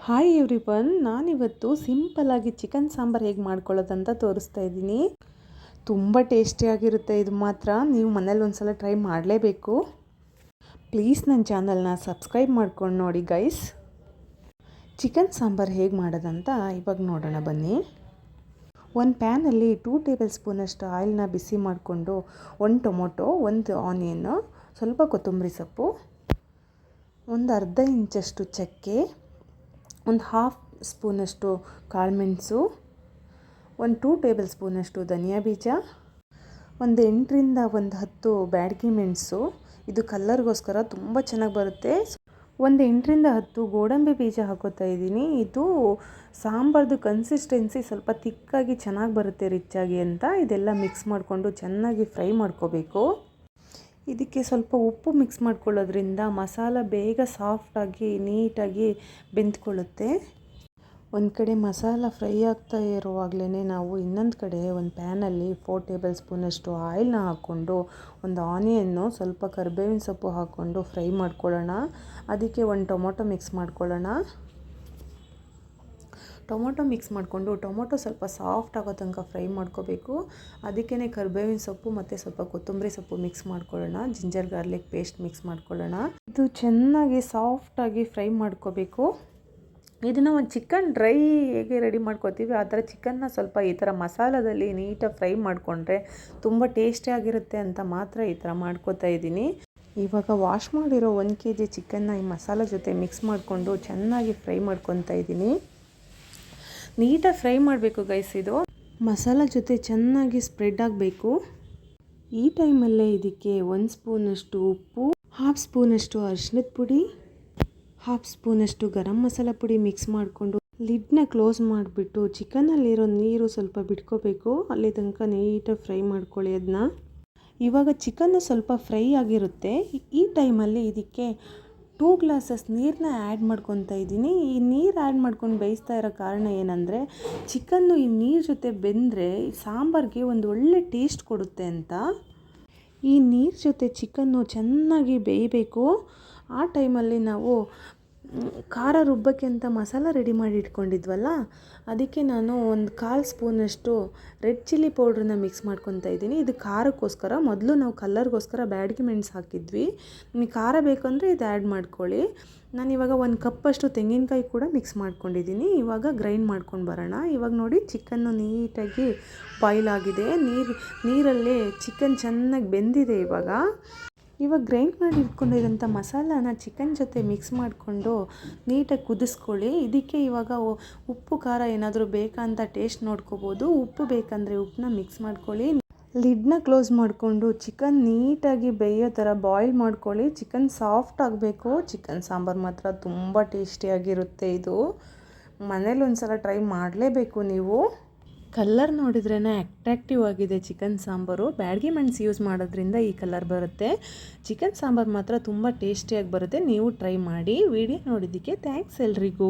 Hi everyone, ನಾನಿವತ್ತು ಸಿಂಪಲ್ಲಾಗಿ chicken sambar ಹೇಗೆ ಮಾಡ್ಕೊಳ್ಳೋದಂತ ತೋರಿಸ್ತಾ ಇದ್ದೀನಿ. ತುಂಬ ಟೇಸ್ಟಿಯಾಗಿರುತ್ತೆ. ಇದು ಮಾತ್ರ ನೀವು ಮನೇಲಿ ಒಂದ್ಸಲ ಟ್ರೈ ಮಾಡಲೇಬೇಕು. ಪ್ಲೀಸ್ ನನ್ನ ಚಾನಲ್ನ ಸಬ್ಸ್ಕ್ರೈಬ್ ಮಾಡ್ಕೊಂಡು ನೋಡಿ ಗೈಸ್. ಚಿಕನ್ ಸಾಂಬಾರು ಹೇಗೆ ಮಾಡೋದಂತ ಇವಾಗ ನೋಡೋಣ ಬನ್ನಿ. ಒಂದು ಪ್ಯಾನಲ್ಲಿ 2 ಟೇಬಲ್ ಸ್ಪೂನಷ್ಟು ಆಯಿಲ್ನ ಬಿಸಿ ಮಾಡಿಕೊಂಡು 1 ಟೊಮೊಟೊ, 1 ಆನಿಯನ್ನು, ಸ್ವಲ್ಪ ಕೊತ್ತಂಬರಿ ಸೊಪ್ಪು, ಒಂದು ಅರ್ಧ ಇಂಚಷ್ಟು ಚಕ್ಕೆ, ಒಂದು 1/2 ಸ್ಪೂನಷ್ಟು ಕಾಳುಮೆಣಸು, ಒಂದು 2 ಟೇಬಲ್ ಸ್ಪೂನಷ್ಟು ಧನಿಯಾ ಬೀಜ, ಒಂದು 8ರಿಂದ 10 ಬ್ಯಾಡಗಿ ಮೆಣಸು. ಇದು ಕಲ್ಲರ್ಗೋಸ್ಕರ ತುಂಬ ಚೆನ್ನಾಗಿ ಬರುತ್ತೆ. ಒಂದು 8ರಿಂದ 10 ಗೋಡಂಬಿ ಬೀಜ ಹಾಕೋತಾ ಇದ್ದೀನಿ. ಇದು ಸಾಂಬಾರ್ದು ಕನ್ಸಿಸ್ಟೆನ್ಸಿ ಸ್ವಲ್ಪ ತಿಕ್ಕಾಗಿ ಚೆನ್ನಾಗಿ ಬರುತ್ತೆ, ರಿಚ್ಚಾಗಿ ಅಂತ. ಇದೆಲ್ಲ ಮಿಕ್ಸ್ ಮಾಡಿಕೊಂಡು ಚೆನ್ನಾಗಿ ಫ್ರೈ ಮಾಡ್ಕೋಬೇಕು. ಇದಕ್ಕೆ ಸ್ವಲ್ಪ ಉಪ್ಪು ಮಿಕ್ಸ್ ಮಾಡ್ಕೊಳ್ಳೋದ್ರಿಂದ ಮಸಾಲ ಬೇಗ ಸಾಫ್ಟಾಗಿ ನೀಟಾಗಿ ಬೆಂದ್ಕೊಳ್ಳುತ್ತೆ. ಒಂದು ಕಡೆ ಮಸಾಲ ಫ್ರೈ ಆಗ್ತಾ ಇರುವಾಗಲೇ ನಾವು ಇನ್ನೊಂದು ಕಡೆ ಒಂದು ಪ್ಯಾನಲ್ಲಿ 4 ಟೇಬಲ್ ಸ್ಪೂನಷ್ಟು ಆಯಿಲ್ನ ಹಾಕ್ಕೊಂಡು ಒಂದು ಆನಿಯನ್ನು, ಸ್ವಲ್ಪ ಕರಿಬೇವಿನ ಸೊಪ್ಪು ಹಾಕ್ಕೊಂಡು ಫ್ರೈ ಮಾಡ್ಕೊಳ್ಳೋಣ. ಅದಕ್ಕೆ ಒಂದು ಟೊಮೊಟೊ ಮಿಕ್ಸ್ ಮಾಡ್ಕೊಳ್ಳೋಣ. ಟೊಮೊಟೊ ಮಿಕ್ಸ್ ಮಾಡಿಕೊಂಡು ಟೊಮೊಟೊ ಸ್ವಲ್ಪ ಸಾಫ್ಟ್ ಆಗೋ ತನಕ ಫ್ರೈ ಮಾಡ್ಕೋಬೇಕು. ಅದಕ್ಕೇ ಕರಿಬೇವಿನ ಸೊಪ್ಪು ಮತ್ತು ಸ್ವಲ್ಪ ಕೊತ್ತಂಬರಿ ಸೊಪ್ಪು ಮಿಕ್ಸ್ ಮಾಡ್ಕೊಳ್ಳೋಣ. ಜಿಂಜರ್ ಗಾರ್ಲಿಕ್ ಪೇಸ್ಟ್ ಮಿಕ್ಸ್ ಮಾಡ್ಕೊಳ್ಳೋಣ. ಇದು ಚೆನ್ನಾಗಿ ಸಾಫ್ಟಾಗಿ ಫ್ರೈ ಮಾಡ್ಕೋಬೇಕು. ಇದನ್ನು ಒಂದು ಚಿಕನ್ ಡ್ರೈ ಹೇಗೆ ರೆಡಿ ಮಾಡ್ಕೋತೀವಿ ಆ ಥರ ಚಿಕನ್ನ ಸ್ವಲ್ಪ ಈ ಥರ ಮಸಾಲದಲ್ಲಿ ನೀಟಾಗಿ ಫ್ರೈ ಮಾಡಿಕೊಂಡ್ರೆ ತುಂಬ ಟೇಸ್ಟಿಯಾಗಿರುತ್ತೆ ಅಂತ ಮಾತ್ರ ಈ ಥರ ಮಾಡ್ಕೋತಾ ಇದ್ದೀನಿ. ಇವಾಗ ವಾಶ್ ಮಾಡಿರೋ 1 kg ಚಿಕನ್ನ ಈ ಮಸಾಲ ಜೊತೆ ಮಿಕ್ಸ್ ಮಾಡಿಕೊಂಡು ಚೆನ್ನಾಗಿ ಫ್ರೈ ಮಾಡ್ಕೊತಾ ಇದ್ದೀನಿ. ನೀಟಾಗಿ ಫ್ರೈ ಮಾಡಬೇಕು ಗೈಸ್. ಇದು ಮಸಾಲ ಜೊತೆ ಚೆನ್ನಾಗಿ ಸ್ಪ್ರೆಡ್ ಆಗಬೇಕು. ಈ ಟೈಮಲ್ಲೇ ಇದಕ್ಕೆ 1 ಸ್ಪೂನಷ್ಟು ಉಪ್ಪು, 1/2 ಸ್ಪೂನಷ್ಟು ಅರಿಶಿಣದ ಪುಡಿ, 1/2 ಸ್ಪೂನಷ್ಟು ಗರಂ ಮಸಾಲ ಪುಡಿ ಮಿಕ್ಸ್ ಮಾಡಿಕೊಂಡು ಲಿಡ್ನ ಕ್ಲೋಸ್ ಮಾಡಿಬಿಟ್ಟು ಚಿಕನಲ್ಲಿರೋ ನೀರು ಸ್ವಲ್ಪ ಬಿಟ್ಕೋಬೇಕು. ಅಲ್ಲಿ ತನಕ ನೀಟಾಗಿ ಫ್ರೈ ಮಾಡ್ಕೊಳ್ಳಿ ಅದನ್ನ. ಇವಾಗ ಚಿಕನ್ನು ಸ್ವಲ್ಪ ಫ್ರೈ ಆಗಿರುತ್ತೆ. ಈ ಟೈಮಲ್ಲಿ ಇದಕ್ಕೆ 2 ಗ್ಲಾಸಸ್ ನೀರನ್ನ ಆ್ಯಡ್ ಮಾಡ್ಕೊತಾ ಇದ್ದೀನಿ. ಈ ನೀರು ಆ್ಯಡ್ ಮಾಡ್ಕೊಂಡು ಬೇಯಿಸ್ತಾ ಇರೋ ಕಾರಣ ಏನಂದರೆ ಚಿಕನ್ನು ಈ ನೀರು ಜೊತೆ ಬೆಂದರೆ ಸಾಂಬಾರಿಗೆ ಒಂದು ಒಳ್ಳೆ ಟೇಸ್ಟ್ ಕೊಡುತ್ತೆ ಅಂತ. ಈ ನೀರು ಜೊತೆ ಚಿಕನ್ನು ಚೆನ್ನಾಗಿ ಬೇಯಬೇಕು. ಆ ಟೈಮಲ್ಲಿ ನಾವು ಖಾರ ರುಬ್ಬಕ್ಕೆ ಅಂತ ಮಸಾಲ ರೆಡಿ ಮಾಡಿ ಇಟ್ಕೊಂಡಿದ್ವಲ್ಲ, ಅದಕ್ಕೆ ನಾನು ಒಂದು 1/4 ಸ್ಪೂನಷ್ಟು ರೆಡ್ ಚಿಲ್ಲಿ ಪೌಡ್ರನ್ನ ಮಿಕ್ಸ್ ಮಾಡ್ಕೊತಾ ಇದ್ದೀನಿ. ಇದು ಖಾರಕ್ಕೋಸ್ಕರ. ಮೊದಲು ನಾವು ಕಲ್ಲರ್ಗೋಸ್ಕರ ಬ್ಯಾಡಗಿ ಮೆಣಸು ಹಾಕಿದ್ವಿ. ನಿಮಗೆ ಖಾರ ಬೇಕಂದರೆ ಇದು ಆ್ಯಡ್ ಮಾಡ್ಕೊಳ್ಳಿ. ನಾನಿವಾಗ 1 ಕಪ್ಪಷ್ಟು ತೆಂಗಿನಕಾಯಿ ಕೂಡ ಮಿಕ್ಸ್ ಮಾಡ್ಕೊಂಡಿದ್ದೀನಿ. ಇವಾಗ ಗ್ರೈಂಡ್ ಮಾಡ್ಕೊಂಡು ಬರೋಣ. ಇವಾಗ ನೋಡಿ ಚಿಕನ್ನು ನೀಟಾಗಿ ಬಾಯ್ಲ್ ಆಗಿದೆ. ನೀರಲ್ಲೇ ಚಿಕನ್ ಚೆನ್ನಾಗಿ ಬೆಂದಿದೆ. ಇವಾಗ ಗ್ರೈಂಡ್ ಮಾಡಿ ಇಟ್ಕೊಂಡಿರೋಂಥ ಮಸಾಲಾನ ಚಿಕನ್ ಜೊತೆ ಮಿಕ್ಸ್ ಮಾಡಿಕೊಂಡು ನೀಟಾಗಿ ಕುದಿಸ್ಕೊಳ್ಳಿ. ಇದಕ್ಕೆ ಇವಾಗ ಉಪ್ಪು ಖಾರ ಏನಾದರೂ ಬೇಕಾ ಅಂತ ಟೇಸ್ಟ್ ನೋಡ್ಕೋಬೋದು. ಉಪ್ಪು ಬೇಕಂದರೆ ಉಪ್ಪನ್ನ ಮಿಕ್ಸ್ ಮಾಡ್ಕೊಳ್ಳಿ. ಲಿಡ್ನ ಕ್ಲೋಸ್ ಮಾಡಿಕೊಂಡು ಚಿಕನ್ ನೀಟಾಗಿ ಬೇಯೋ ಥರ ಬಾಯ್ಲ್ ಮಾಡ್ಕೊಳ್ಳಿ. ಚಿಕನ್ ಸಾಫ್ಟ್ ಆಗಬೇಕು. ಚಿಕನ್ ಸಾಂಬಾರು ಮಾತ್ರ ತುಂಬ ಟೇಸ್ಟಿಯಾಗಿರುತ್ತೆ. ಇದು ಮನೇಲಿ ಒಂದು ಸಲ ಟ್ರೈ ಮಾಡಲೇಬೇಕು ನೀವು. ಕಲ್ಲರ್ ನೋಡಿದ್ರೇ ಅಟ್ರಾಕ್ಟಿವ್ ಆಗಿದೆ ಚಿಕನ್ ಸಾಂಬಾರು. ಬ್ಯಾಡಗಿ ಮೆಣಸು ಯೂಸ್ ಮಾಡೋದ್ರಿಂದ ಈ ಕಲರ್ ಬರುತ್ತೆ. ಚಿಕನ್ ಸಾಂಬಾರು ಮಾತ್ರ ತುಂಬ ಟೇಸ್ಟಿಯಾಗಿ ಬರುತ್ತೆ. ನೀವು ಟ್ರೈ ಮಾಡಿ. ವಿಡಿಯೋ ನೋಡಿದ್ದಕ್ಕೆ ಥ್ಯಾಂಕ್ಸ್ ಎಲ್ರಿಗೂ.